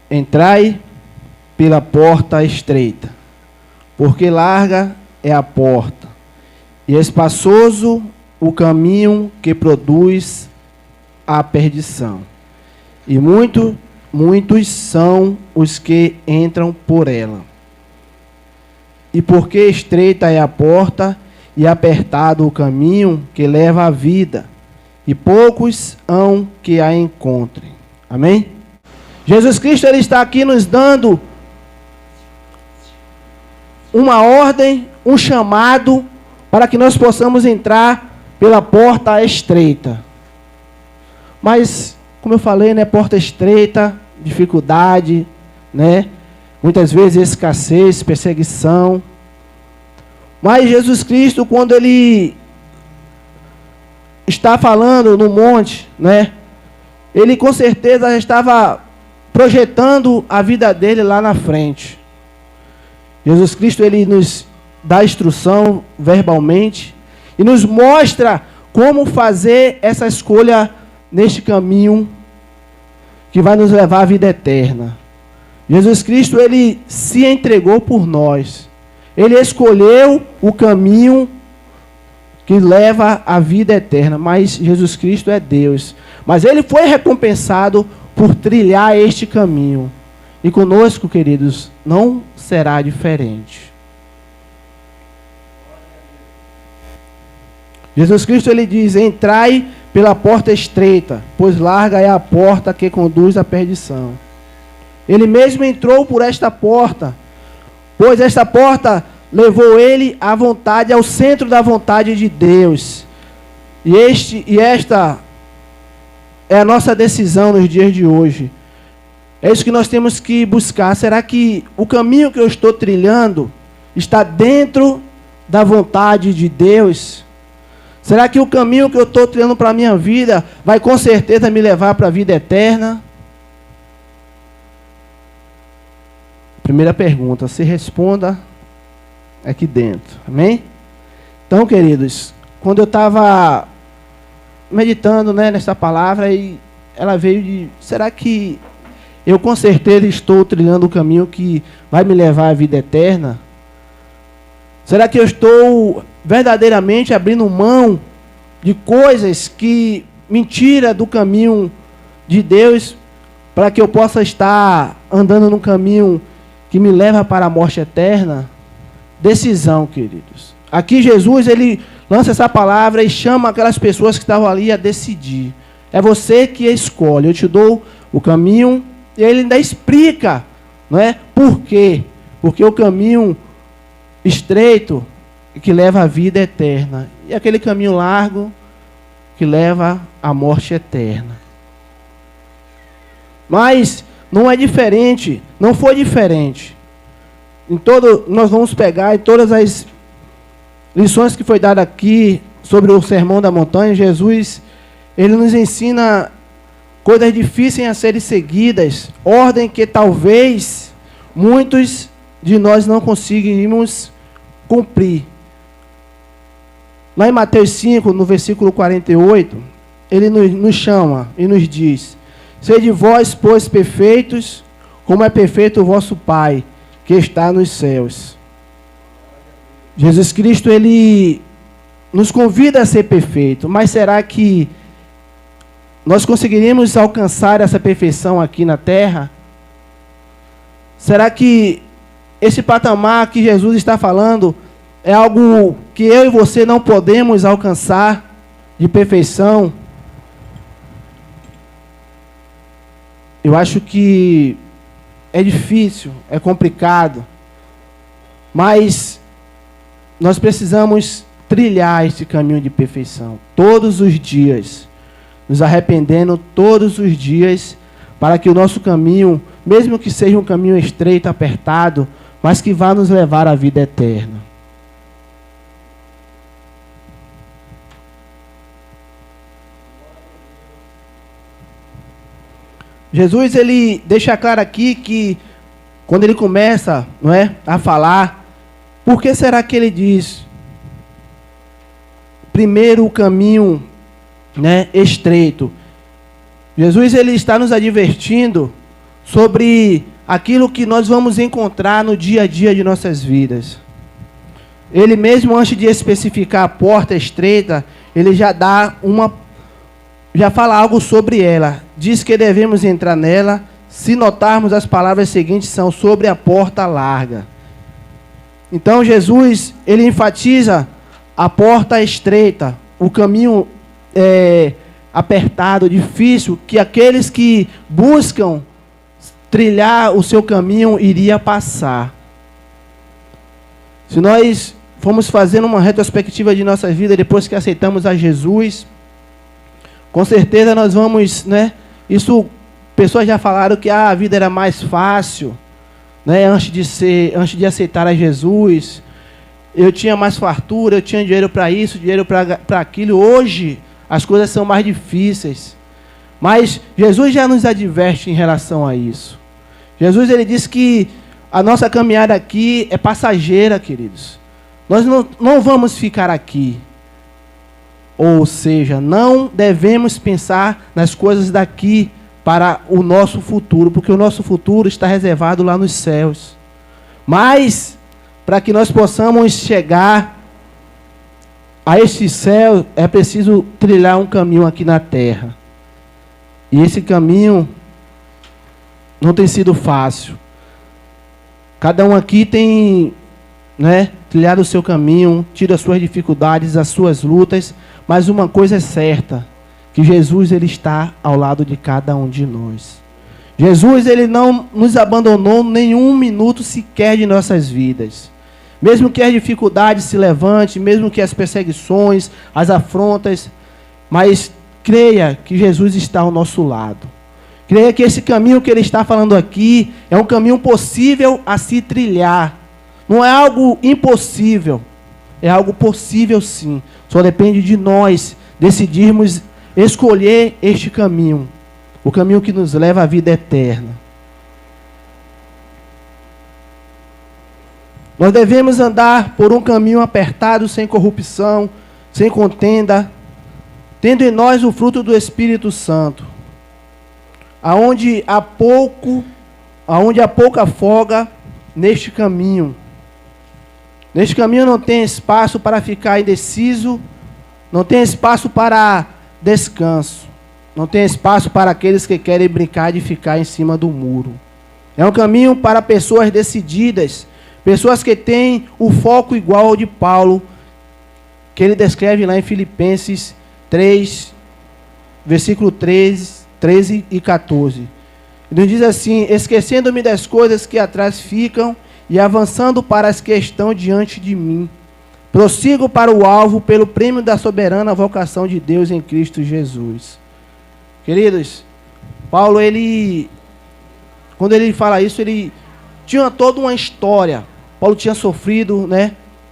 Entrai pela porta estreita, porque larga é a porta, e espaçoso o caminho que produz a perdição. E muitos são os que entram por ela. E porque estreita é a porta, e apertado o caminho que leva à vida, e poucos hão que a encontrem. Amém? Jesus Cristo, ele está aqui nos dando uma ordem, um chamado, para que nós possamos entrar pela porta estreita. Mas, como eu falei, né, porta estreita, dificuldade, né? Muitas vezes escassez, perseguição. Mas Jesus Cristo, quando ele está falando no monte, né? Ele com certeza já estava projetando a vida dele lá na frente. Jesus Cristo, ele nos dá instrução verbalmente e nos mostra como fazer essa escolha neste caminho que vai nos levar à vida eterna. Jesus Cristo, ele se entregou por nós. Ele escolheu o caminho que leva à vida eterna. Mas Jesus Cristo é Deus. Mas ele foi recompensado por trilhar este caminho. E conosco, queridos, não será diferente. Jesus Cristo, ele diz: entrai pela porta estreita, pois larga é a porta que conduz à perdição. Ele mesmo entrou por esta porta, pois esta porta levou ele à vontade, ao centro da vontade de Deus. E esta é a nossa decisão nos dias de hoje. É isso que nós temos que buscar. Será que o caminho que eu estou trilhando está dentro da vontade de Deus? Será que o caminho que eu estou trilhando para a minha vida vai com certeza me levar para a vida eterna? Primeira pergunta, se responda aqui dentro. Amém? Então, queridos, quando eu estava meditando, né, nessa palavra, e ela veio de: será que eu com certeza estou trilhando o caminho que vai me levar à vida eterna? Será que eu estou verdadeiramente abrindo mão de coisas que me tiram do caminho de Deus, para que eu possa estar andando num caminho que me leva para a morte eterna? Decisão, queridos. Aqui Jesus, ele lança essa palavra e chama aquelas pessoas que estavam ali a decidir. É você que escolhe. Eu te dou o caminho. E ele ainda explica, não é? Por quê? Porque o caminho estreito que leva à vida eterna, e aquele caminho largo que leva à morte eterna. Mas não é diferente, não foi diferente. Nós vamos pegar em todas as lições que foi dada aqui sobre o Sermão da Montanha. Jesus, ele nos ensina coisas difíceis a serem seguidas, ordem que talvez muitos de nós não conseguimos cumprir. Lá em Mateus 5, no versículo 48, ele nos chama e nos diz: sede vós, pois, perfeitos, como é perfeito o vosso Pai, que está nos céus. Jesus Cristo, ele nos convida a ser perfeito, mas será que nós conseguiríamos alcançar essa perfeição aqui na terra? Será que esse patamar que Jesus está falando é algo que eu e você não podemos alcançar de perfeição? Eu acho que é difícil, é complicado, mas nós precisamos trilhar esse caminho de perfeição todos os dias, nos arrependendo todos os dias, para que o nosso caminho, mesmo que seja um caminho estreito, apertado, mas que vá nos levar à vida eterna. Jesus, ele deixa claro aqui que quando ele começa, não é, a falar, por que será que ele diz primeiro o caminho, né, estreito? Jesus, ele está nos advertindo sobre aquilo que nós vamos encontrar no dia a dia de nossas vidas. Ele mesmo, antes de especificar a porta estreita, ele já fala algo sobre ela. Diz que devemos entrar nela. Se notarmos, as palavras seguintes são sobre a porta larga. Então Jesus, ele enfatiza a porta estreita, o caminho apertado, difícil, que aqueles que buscam trilhar o seu caminho iria passar. Se nós formos fazendo uma retrospectiva de nossa vida depois que aceitamos a Jesus, com certeza nós vamos, pessoas já falaram que a vida era mais fácil, antes de aceitar a Jesus. Eu tinha mais fartura, eu tinha dinheiro para isso, dinheiro para aquilo. Hoje as coisas são mais difíceis. Mas Jesus já nos adverte em relação a isso. Jesus, ele diz que a nossa caminhada aqui é passageira, queridos. Nós não vamos ficar aqui. Ou seja, não devemos pensar nas coisas daqui para o nosso futuro, porque o nosso futuro está reservado lá nos céus. Mas, para que nós possamos chegar a este céu, é preciso trilhar um caminho aqui na terra. E esse caminho não tem sido fácil. Cada um aqui tem, trilhado o seu caminho, tido as suas dificuldades, as suas lutas, mas uma coisa é certa, que Jesus, ele está ao lado de cada um de nós. Jesus, ele não nos abandonou nenhum minuto sequer de nossas vidas. Mesmo que as dificuldades se levantem, mesmo que as perseguições, as afrontas, mas creia que Jesus está ao nosso lado. Creia que esse caminho que ele está falando aqui é um caminho possível a se trilhar. Não é algo impossível, é algo possível sim. Só depende de nós decidirmos escolher este caminho, o caminho que nos leva à vida eterna. Nós devemos andar por um caminho apertado, sem corrupção, sem contenda, tendo em nós o fruto do Espírito Santo, aonde há pouca folga neste caminho. Neste caminho não tem espaço para ficar indeciso, não tem espaço para descanso, não tem espaço para aqueles que querem brincar de ficar em cima do muro. É um caminho para pessoas decididas, pessoas que têm o foco igual ao de Paulo, que ele descreve lá em Filipenses 3, versículo 13 e 14. Ele diz assim: esquecendo-me das coisas que atrás ficam e avançando para as que estão diante de mim, prossigo para o alvo pelo prêmio da soberana vocação de Deus em Cristo Jesus. Queridos, Paulo, quando ele fala isso, ele tinha toda uma história. Paulo tinha sofrido,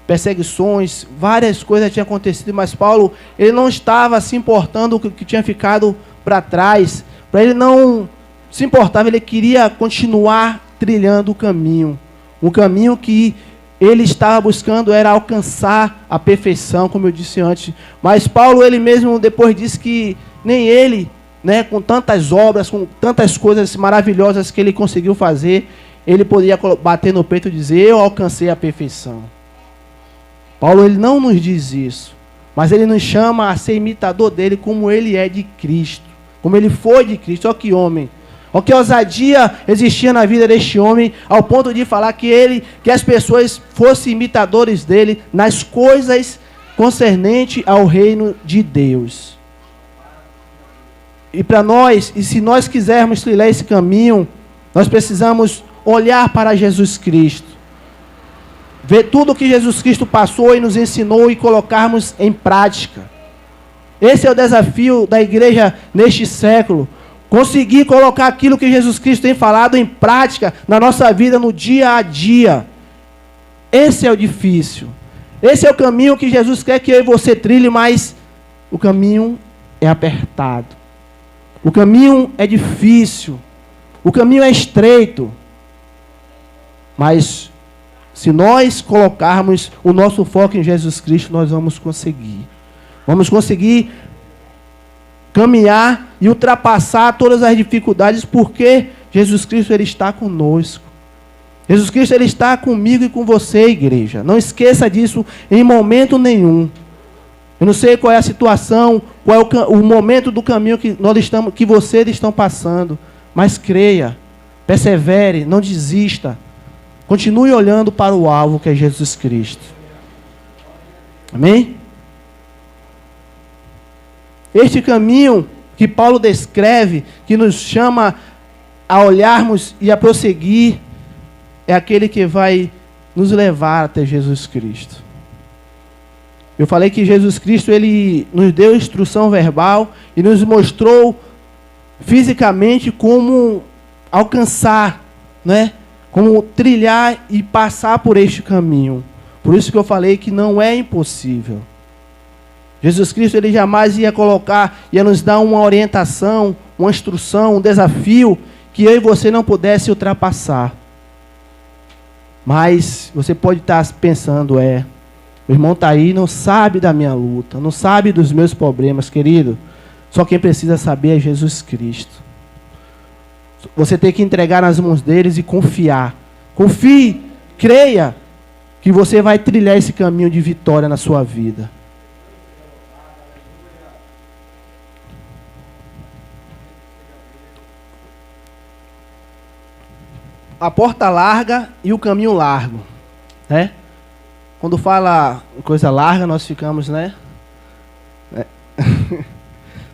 perseguições, várias coisas tinham acontecido, mas Paulo, ele não estava se importando com o que tinha ficado para trás. Para ele não se importava, ele queria continuar trilhando o caminho. Um caminho que ele estava buscando era alcançar a perfeição, como eu disse antes. Mas Paulo, ele mesmo depois disse que nem ele, com tantas obras, com tantas coisas maravilhosas que ele conseguiu fazer, ele poderia bater no peito e dizer: eu alcancei a perfeição. Paulo, ele não nos diz isso, mas ele nos chama a ser imitador dele como ele é de Cristo, como ele foi de Cristo. Olha que homem, olha que ousadia existia na vida deste homem, ao ponto de falar que as pessoas fossem imitadores dele nas coisas concernentes ao reino de Deus. E para nós, e se nós quisermos trilhar esse caminho, nós precisamos olhar para Jesus Cristo, ver tudo que Jesus Cristo passou e nos ensinou e colocarmos em prática. Esse é o desafio da igreja neste século. Conseguir colocar aquilo que Jesus Cristo tem falado em prática na nossa vida, no dia a dia. Esse é o difícil. Esse é o caminho que Jesus quer que eu e você trilhe, mas o caminho é apertado. O caminho é difícil. O caminho é estreito. Mas se nós colocarmos o nosso foco em Jesus Cristo, nós vamos conseguir. Vamos conseguir caminhar e ultrapassar todas as dificuldades, porque Jesus Cristo, Ele está conosco. Jesus Cristo, Ele está comigo e com você, igreja. Não esqueça disso em momento nenhum. Eu não sei qual é a situação, qual é o momento do caminho que vocês estão passando, mas creia, persevere, não desista. Continue olhando para o alvo, que é Jesus Cristo. Amém? Este caminho que Paulo descreve, que nos chama a olharmos e a prosseguir, é aquele que vai nos levar até Jesus Cristo. Eu falei que Jesus Cristo, Ele nos deu instrução verbal e nos mostrou fisicamente como alcançar, né? Como trilhar e passar por este caminho. Por isso que eu falei que não é impossível. Jesus Cristo, Ele jamais ia nos dar uma orientação, uma instrução, um desafio que eu e você não pudesse ultrapassar. Mas você pode estar pensando, o irmão está aí, não sabe da minha luta, não sabe dos meus problemas, querido. Só quem precisa saber é Jesus Cristo. Você tem que entregar nas mãos deles e confiar. Confie, creia que você vai trilhar esse caminho de vitória na sua vida. A porta larga e o caminho largo, né? Quando fala coisa larga, nós ficamos, né?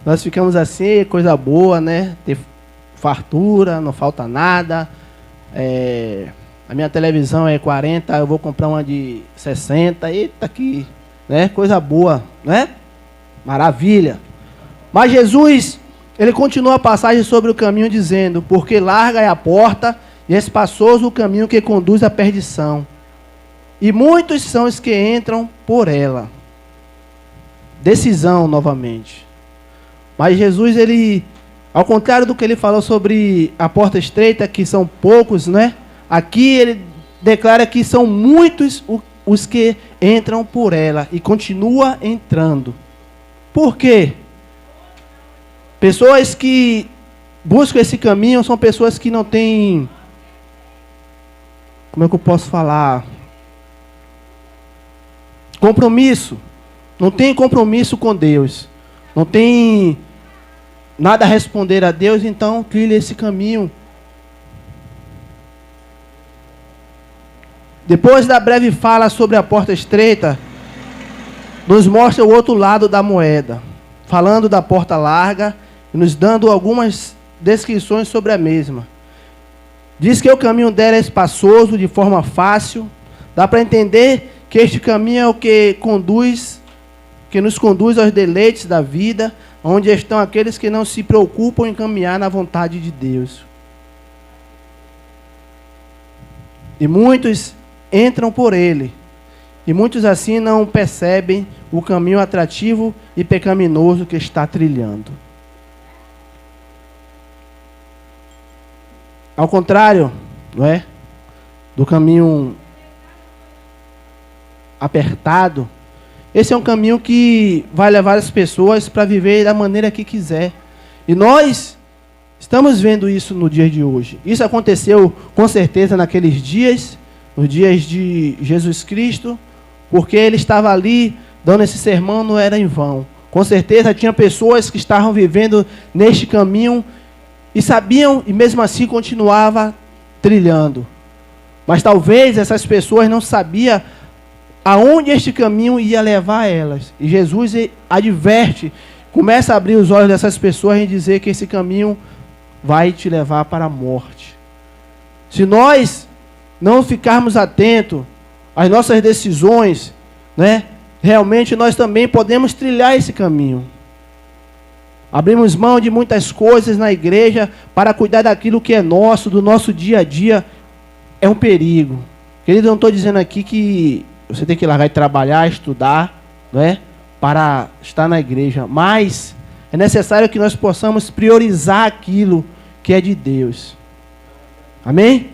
Nós ficamos assim, coisa boa, né? Ter fartura, não falta nada. A minha televisão é 40, eu vou comprar uma de 60. Eita, que, né? Coisa boa, né? Maravilha. Mas Jesus, Ele continua a passagem sobre o caminho dizendo: porque larga é a porta e espaçoso o caminho que conduz à perdição, e muitos são os que entram por ela. Decisão novamente. Mas Jesus, Ele, ao contrário do que Ele falou sobre a porta estreita, que são poucos, né? Aqui Ele declara que são muitos os que entram por ela, e continua entrando. Por quê? Pessoas que buscam esse caminho são pessoas que não têm, como é que eu posso falar? Compromisso. Não tem compromisso com Deus. Não tem nada a responder a Deus, então trilha esse caminho. Depois da breve fala sobre a porta estreita, nos mostra o outro lado da moeda, falando da porta larga e nos dando algumas descrições sobre a mesma. Diz que o caminho dela é espaçoso, de forma fácil. Dá para entender que este caminho é o que nos conduz aos deleites da vida, onde estão aqueles que não se preocupam em caminhar na vontade de Deus. E muitos entram por ele. E muitos assim não percebem o caminho atrativo e pecaminoso que está trilhando. Ao contrário, não é? Do caminho apertado, esse é um caminho que vai levar as pessoas para viver da maneira que quiser. E nós estamos vendo isso no dia de hoje. Isso aconteceu com certeza naqueles dias, nos dias de Jesus Cristo, porque Ele estava ali dando esse sermão, não era em vão. Com certeza tinha pessoas que estavam vivendo neste caminho e sabiam, e mesmo assim continuava trilhando. Mas talvez essas pessoas não sabiam aonde este caminho ia levar elas. E Jesus adverte, começa a abrir os olhos dessas pessoas e dizer que esse caminho vai te levar para a morte. Se nós não ficarmos atentos às nossas decisões, né, realmente nós também podemos trilhar esse caminho. Abrimos mão de muitas coisas na igreja para cuidar daquilo que é nosso, do nosso dia a dia. É um perigo. Querido, eu não estou dizendo aqui que você tem que largar de trabalhar, estudar, não é? Para estar na igreja. Mas é necessário que nós possamos priorizar aquilo que é de Deus. Amém?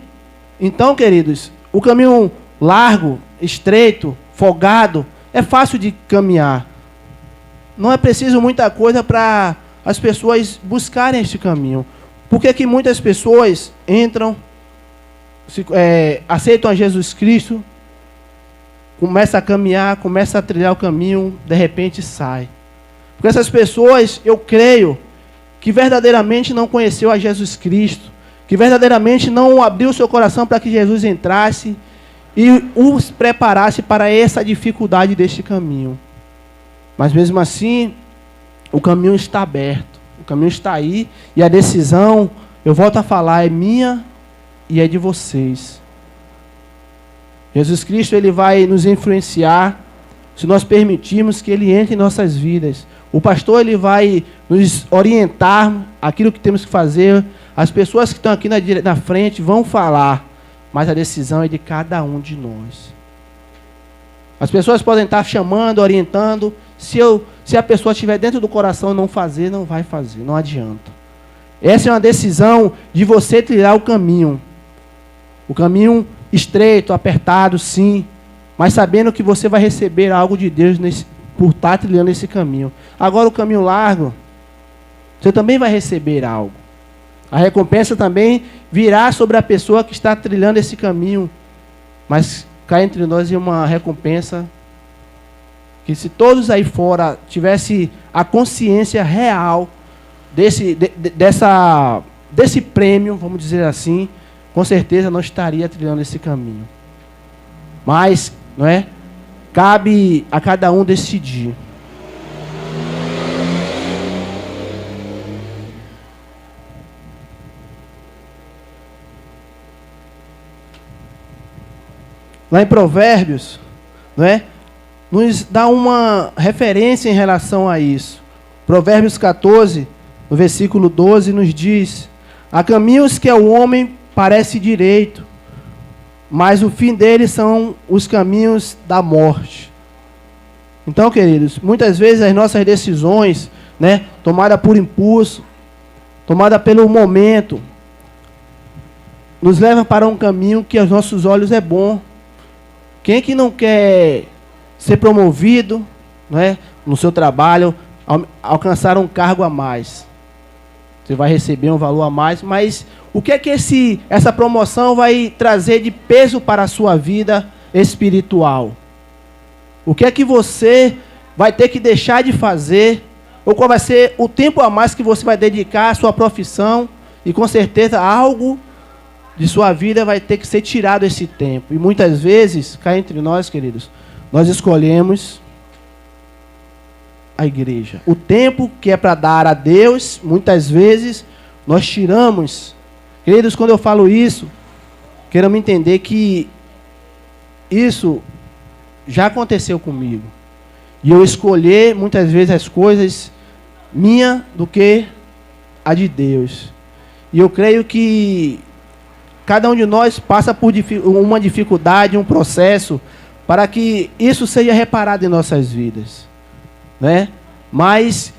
Então, queridos, o caminho largo, estreito, folgado, é fácil de caminhar. Não é preciso muita coisa para as pessoas buscarem este caminho. Por que que muitas pessoas entram, aceitam a Jesus Cristo, começa a caminhar, começa a trilhar o caminho, de repente sai? Porque essas pessoas, eu creio, que verdadeiramente não conheceu a Jesus Cristo, que verdadeiramente não abriu seu coração para que Jesus entrasse e os preparasse para essa dificuldade deste caminho. Mas mesmo assim, o caminho está aberto, o caminho está aí, e a decisão, eu volto a falar, é minha e é de vocês. Jesus Cristo, ele vai nos influenciar, se nós permitirmos que ele entre em nossas vidas. O pastor, ele vai nos orientar aquilo que temos que fazer. As pessoas que estão aqui na frente vão falar, mas a decisão é de cada um de nós. As pessoas podem estar chamando, orientando. Se a pessoa estiver dentro do coração e não fazer, não vai fazer, não adianta. Essa é uma decisão de você trilhar o caminho. O caminho estreito, apertado, sim, mas sabendo que você vai receber algo de Deus por estar trilhando esse caminho. Agora o caminho largo, você também vai receber algo. A recompensa também virá sobre a pessoa que está trilhando esse caminho. Mas cá entre nós é uma recompensa que, se todos aí fora tivessem a consciência real desse prêmio, vamos dizer assim, com certeza não estaria trilhando esse caminho. Mas, não é? Cabe a cada um decidir. Lá em Provérbios, não é? Nos dá uma referência em relação a isso. Provérbios 14, no versículo 12, nos diz: há caminhos que ao homem parece direito, mas o fim deles são os caminhos da morte. Então, queridos, muitas vezes as nossas decisões, né, tomadas por impulso, tomadas pelo momento, nos leva para um caminho que aos nossos olhos é bom. Quem que não quer ser promovido, né, no seu trabalho, alcançar um cargo a mais? Você vai receber um valor a mais, mas o que é que essa promoção vai trazer de peso para a sua vida espiritual? O que é que você vai ter que deixar de fazer? Ou qual vai ser o tempo a mais que você vai dedicar à sua profissão? E com certeza algo de sua vida vai ter que ser tirado esse tempo. E muitas vezes, cá entre nós, queridos, nós escolhemos a igreja. O tempo que é para dar a Deus, muitas vezes, nós tiramos. Queridos, quando eu falo isso, queiram me entender que isso já aconteceu comigo. E eu escolher, muitas vezes, as coisas minhas do que a de Deus. E eu creio que cada um de nós passa por uma dificuldade, um processo, para que isso seja reparado em nossas vidas, né? Mas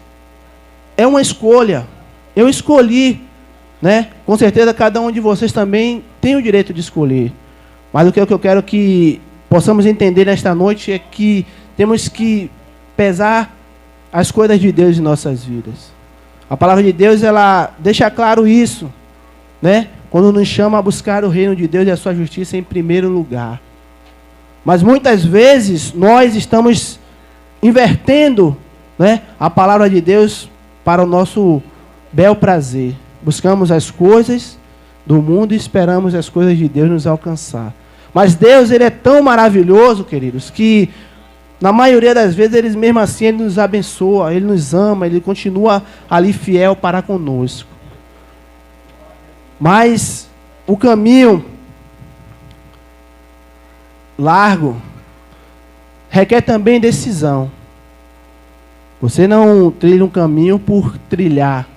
é uma escolha. Eu escolhi, né? Com certeza cada um de vocês também tem o direito de escolher. Mas o que eu quero que possamos entender nesta noite é que temos que pesar as coisas de Deus em nossas vidas. A palavra de Deus, ela deixa claro isso, né? Quando nos chama a buscar o reino de Deus e a sua justiça em primeiro lugar. Mas muitas vezes nós estamos invertendo, né, a palavra de Deus para o nosso bel prazer. Buscamos as coisas do mundo e esperamos as coisas de Deus nos alcançar. Mas Deus, ele é tão maravilhoso, queridos, que na maioria das vezes, ele mesmo assim, ele nos abençoa, ele nos ama, ele continua ali fiel para conosco. Mas o caminho largo requer também decisão. Você não trilha um caminho por trilhar.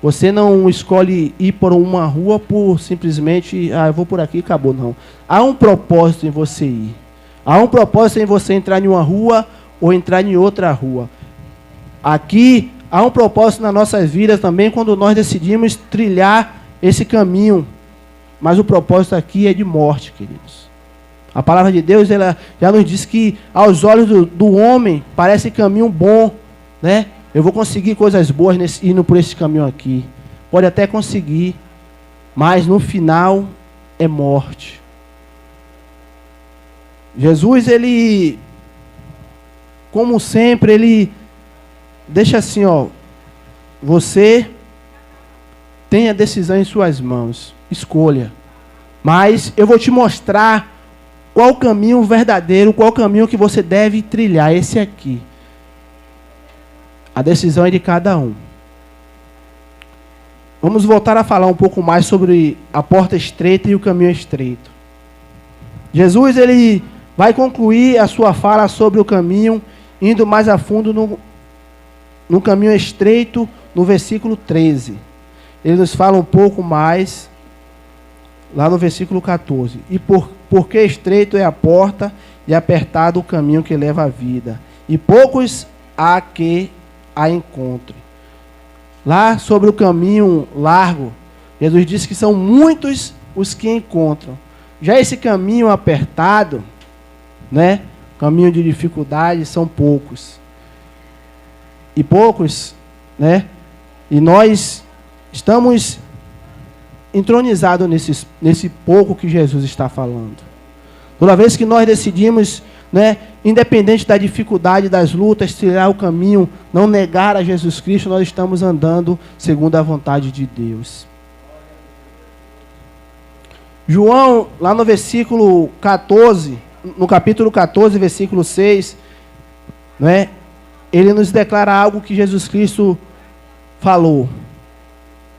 Você não escolhe ir por uma rua por simplesmente, eu vou por aqui e acabou, não. Há um propósito em você ir. Há um propósito em você entrar em uma rua ou entrar em outra rua. Aqui há um propósito nas nossas vidas também quando nós decidimos trilhar esse caminho. Mas o propósito aqui é de morte, queridos. A palavra de Deus, ela já nos diz que aos olhos do homem parece caminho bom, né? Eu vou conseguir coisas boas indo por esse caminho aqui. pode até conseguir, mas no final é morte. Jesus, ele, como sempre, ele deixa assim, ó, você tem a decisão em suas mãos, escolha. Mas eu vou te mostrar qual o caminho verdadeiro, qual o caminho que você deve trilhar, esse aqui. A decisão é de cada um. Vamos voltar a falar um pouco mais sobre a porta estreita e o caminho estreito. Jesus, ele vai concluir a sua fala sobre o caminho, indo mais a fundo no caminho estreito, no versículo 13. Ele nos fala um pouco mais, lá no versículo 14. E porque estreito é a porta, e apertado o caminho que leva à vida, e poucos há que a encontre. Lá sobre o caminho largo, Jesus disse que são muitos os que encontram. Já esse caminho apertado, né, caminho de dificuldade, são poucos. E poucos, né, e nós estamos entronizados nesse pouco que Jesus está falando. Toda vez que nós decidimos, né, independente da dificuldade, das lutas, trilhar o caminho, não negar a Jesus Cristo, nós estamos andando segundo a vontade de Deus. João, lá no versículo 14, no capítulo 14, versículo 6, né, ele nos declara algo que Jesus Cristo falou.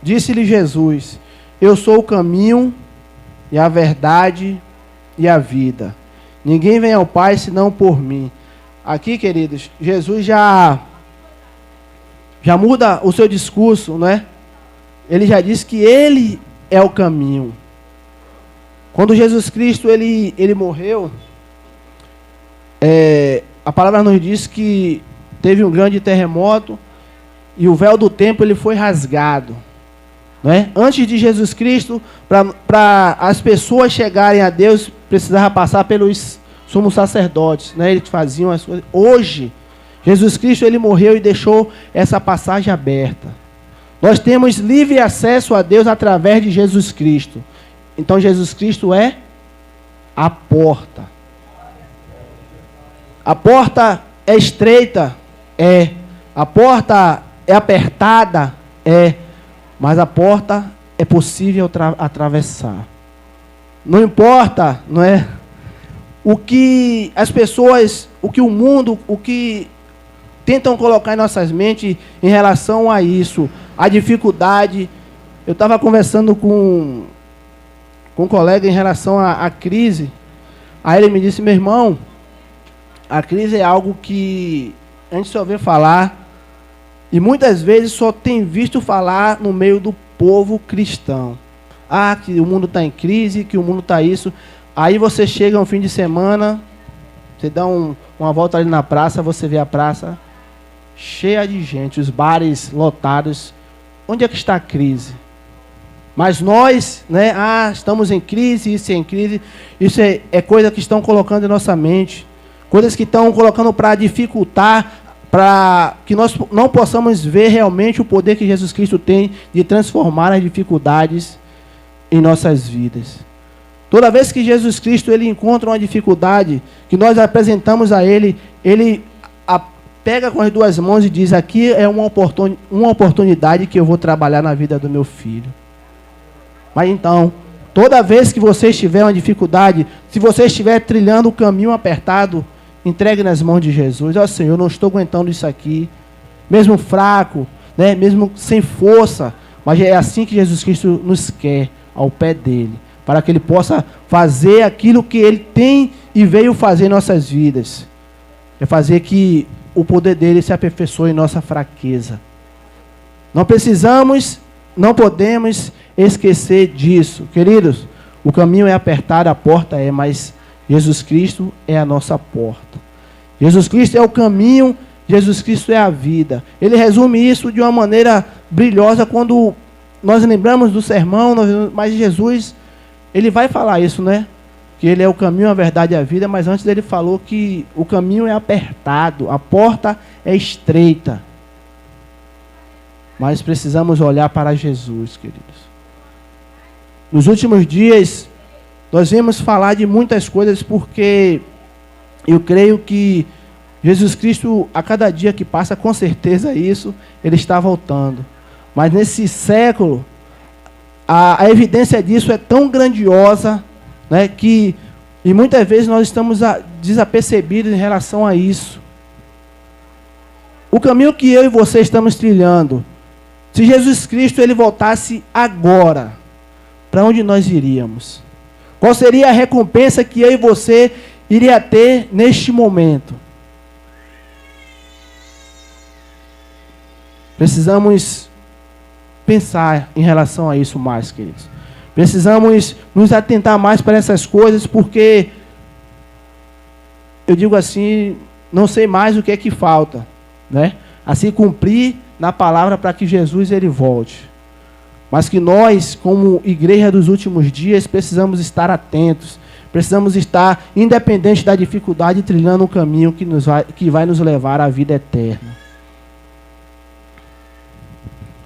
Disse-lhe Jesus: eu sou o caminho e a verdade e a vida. Ninguém vem ao Pai senão por mim. Aqui, queridos, Jesus já muda o seu discurso, né? Ele já disse que ele é o caminho. Quando Jesus Cristo ele morreu, a palavra nos diz que teve um grande terremoto e o véu do templo ele foi rasgado. Né? Antes de Jesus Cristo, para as pessoas chegarem a Deus, precisava passar pelos sumos sacerdotes, né? Eles faziam as coisas. Hoje, Jesus Cristo ele morreu e deixou essa passagem aberta. Nós temos livre acesso a Deus através de Jesus Cristo. Então Jesus Cristo é a porta. A porta é estreita? É. A porta é apertada? É. Mas a porta é possível atravessar. Não importa, não é? O que as pessoas, o que o mundo, o que tentam colocar em nossas mentes em relação a isso, a dificuldade. Eu estava conversando com um colega em relação à crise. Aí ele me disse: meu irmão, a crise é algo que a gente só vê falar. E muitas vezes só tem visto falar no meio do povo cristão. Ah, que o mundo está em crise, que o mundo está isso. Aí você chega um fim de semana, você dá uma volta ali na praça, você vê a praça cheia de gente, os bares lotados. Onde é que está a crise? Mas nós, né, estamos em crise, isso é em crise. Isso é coisa que estão colocando em nossa mente. Coisas que estão colocando para dificultar, para que nós não possamos ver realmente o poder que Jesus Cristo tem de transformar as dificuldades em nossas vidas. Toda vez que Jesus Cristo ele encontra uma dificuldade, que nós apresentamos a Ele, Ele a pega com as duas mãos e diz: aqui é uma oportunidade que eu vou trabalhar na vida do meu filho. Mas então, toda vez que você estiver uma dificuldade, se você estiver trilhando o caminho apertado, entregue nas mãos de Jesus. Ó Senhor, eu não estou aguentando isso aqui, mesmo fraco, né? Mesmo sem força, mas é assim que Jesus Cristo nos quer, ao pé dele, para que ele possa fazer aquilo que ele tem e veio fazer em nossas vidas. É fazer que o poder dele se aperfeiçoe em nossa fraqueza. Não precisamos, não podemos esquecer disso. Queridos, o caminho é apertado, a porta é, mas Jesus Cristo é a nossa porta. Jesus Cristo é o caminho, Jesus Cristo é a vida. Ele resume isso de uma maneira brilhosa quando nós lembramos do sermão, mas Jesus, ele vai falar isso, né? Que ele é o caminho, a verdade e a vida, mas antes ele falou que o caminho é apertado, a porta é estreita. mas precisamos olhar para Jesus, queridos. Nos últimos dias, nós vimos falar de muitas coisas, porque eu creio que Jesus Cristo, a cada dia que passa, com certeza isso, Ele está voltando. Mas nesse século, a evidência disso é tão grandiosa, né, que e muitas vezes nós estamos desapercebidos em relação a isso. O caminho que eu e você estamos trilhando, se Jesus Cristo ele voltasse agora, para onde nós iríamos? Qual seria a recompensa que eu e você iria ter neste momento? Precisamos pensar em relação a isso mais, queridos. Precisamos nos atentar mais para essas coisas, porque eu digo assim, não sei mais o que é que falta, né? Assim, cumprir na palavra para que Jesus ele volte. Mas que nós, como igreja dos últimos dias, precisamos estar atentos, precisamos estar independente da dificuldade, trilhando um caminho que vai nos levar à vida eterna.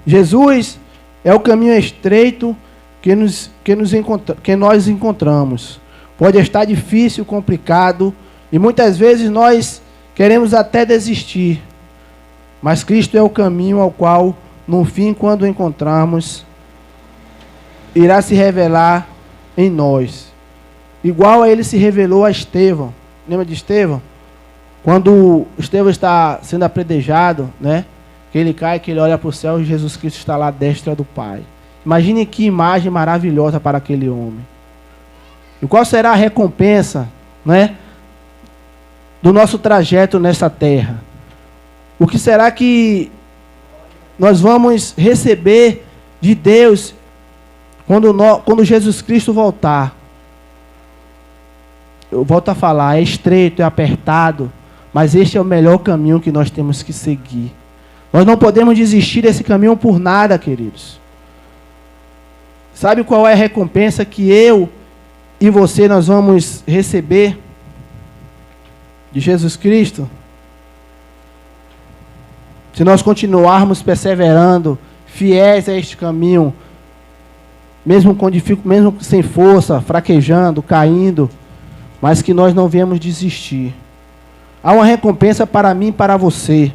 Jesus é o caminho estreito que nós encontramos. Pode estar difícil, complicado, e muitas vezes nós queremos até desistir. Mas Cristo é o caminho ao qual, no fim, quando o encontrarmos, irá se revelar em nós. Igual a ele se revelou a Estevão. Lembra de Estevão? Quando Estevão está sendo apedrejado, né? Que ele cai, que ele olha para o céu e Jesus Cristo está lá à destra do Pai. Imagine que imagem maravilhosa para aquele homem. E qual será a recompensa, né, do nosso trajeto nessa terra? O que será que nós vamos receber de Deus quando Jesus Cristo voltar? Eu volto a falar, é estreito, é apertado, mas este é o melhor caminho que nós temos que seguir. Nós não podemos desistir desse caminho por nada, queridos. Sabe qual é a recompensa que eu e você nós vamos receber de Jesus Cristo? Se nós continuarmos perseverando, fiéis a este caminho, mesmo sem força, fraquejando, caindo, mas que nós não venhamos desistir. Há uma recompensa para mim e para você.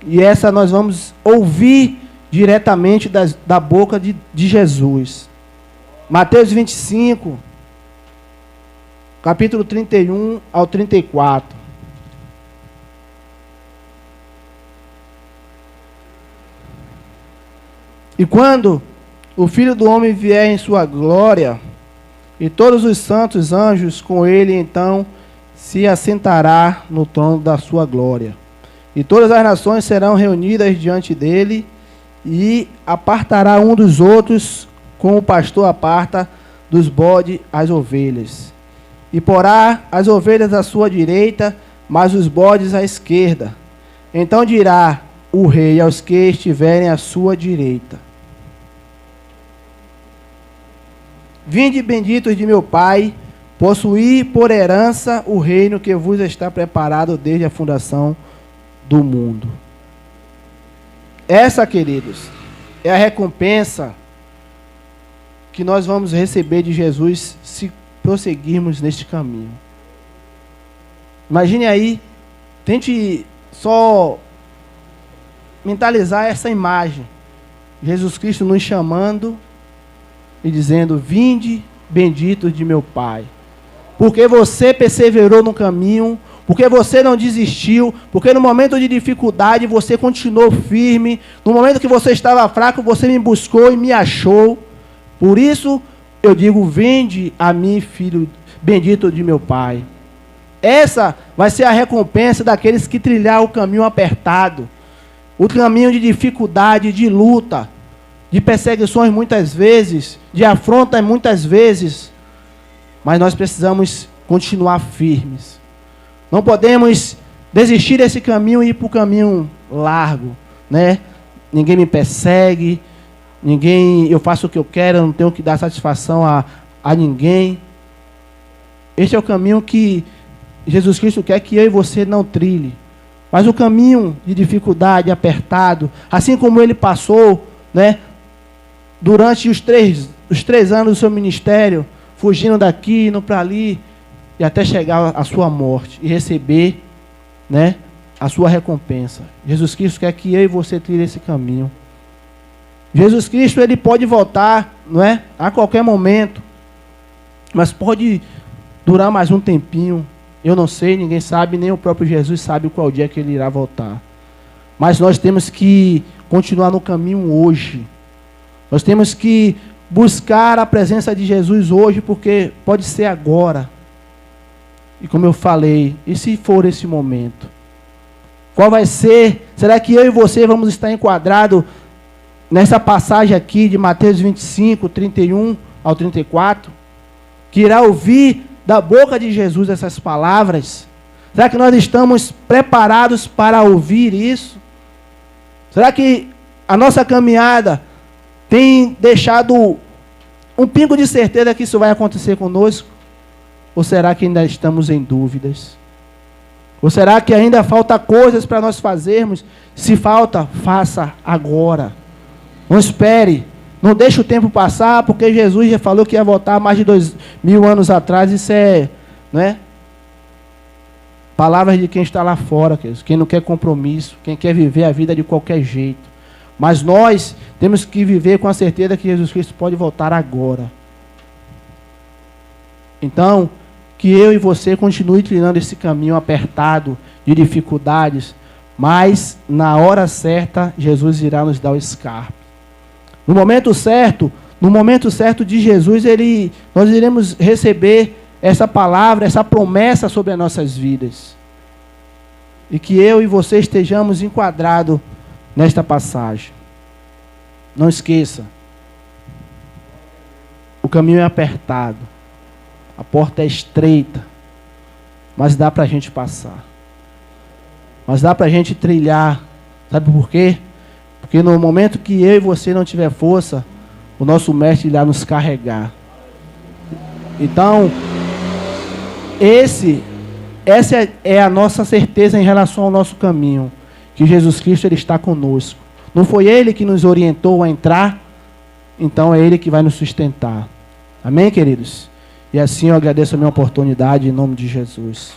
E essa nós vamos ouvir diretamente da boca de Jesus. Mateus 25, capítulo 31 ao 34. E quando o Filho do Homem vier em sua glória, e todos os santos anjos com ele, então se assentará no trono da sua glória. E todas as nações serão reunidas diante dele, e apartará um dos outros, como o pastor aparta dos bodes as ovelhas. E porá as ovelhas à sua direita, mas os bodes à esquerda. Então dirá o rei aos que estiverem à sua direita: Vinde benditos de meu Pai, possuí por herança o reino que vos está preparado desde a fundação do mundo. Essa, queridos, é a recompensa que nós vamos receber de Jesus se prosseguirmos neste caminho. Imagine aí, tente só mentalizar essa imagem. Jesus Cristo nos chamando e dizendo: Vinde benditos de meu Pai. Porque você perseverou no caminho, porque você não desistiu, porque no momento de dificuldade você continuou firme, no momento que você estava fraco, você me buscou e me achou. Por isso eu digo: vinde a mim, filho bendito de meu Pai. Essa vai ser a recompensa daqueles que trilhar o caminho apertado, o caminho de dificuldade, de luta, de perseguições muitas vezes, de afrontas muitas vezes. Mas nós precisamos continuar firmes. Não podemos desistir desse caminho e ir para o caminho largo, né? Ninguém me persegue, eu faço o que eu quero, eu não tenho que dar satisfação a ninguém. Este é o caminho que Jesus Cristo quer que eu e você não trilhe. mas o caminho de dificuldade, apertado, assim como ele passou, né, durante os três anos do seu ministério, fugindo daqui, indo para ali, e até chegar à sua morte e receber, né, a sua recompensa. Jesus Cristo quer que eu e você trilhe esse caminho. Jesus Cristo, ele pode voltar, não é, a qualquer momento, mas pode durar mais um tempinho. Eu não sei, ninguém sabe, nem o próprio Jesus sabe qual dia que ele irá voltar. Mas nós temos que continuar no caminho hoje. Nós temos que buscar a presença de Jesus hoje, porque pode ser agora. E como eu falei, e se for esse momento? Qual vai ser? Será que eu e você vamos estar enquadrados nessa passagem aqui de Mateus 25, 31 ao 34? Que irá ouvir da boca de Jesus essas palavras? Será que nós estamos preparados para ouvir isso? Será que a nossa caminhada tem deixado um pingo de certeza que isso vai acontecer conosco? Ou será que ainda estamos em dúvidas? Ou será que ainda falta coisas para nós fazermos? Se falta, faça agora. Não espere. Não deixe o tempo passar, porque Jesus já falou que ia voltar mais de 2000 anos atrás. Isso é, não é? Palavras de quem está lá fora, quem não quer compromisso, quem quer viver a vida de qualquer jeito. Mas nós temos que viver com a certeza que Jesus Cristo pode voltar agora. Então, que eu e você continue trilhando esse caminho apertado de dificuldades, mas na hora certa, Jesus irá nos dar o escape. No momento certo de Jesus, nós iremos receber essa palavra, essa promessa sobre as nossas vidas. E que eu e você estejamos enquadrados nesta passagem. Não esqueça, o caminho é apertado, a porta é estreita, mas dá para a gente passar. Mas dá para a gente trilhar. Sabe por quê? Porque no momento que eu e você não tiver força, o nosso mestre irá nos carregar. Então, essa é a nossa certeza em relação ao nosso caminho, que Jesus Cristo ele está conosco. Não foi Ele que nos orientou a entrar, então é Ele que vai nos sustentar. Amém, queridos? E assim eu agradeço a minha oportunidade em nome de Jesus.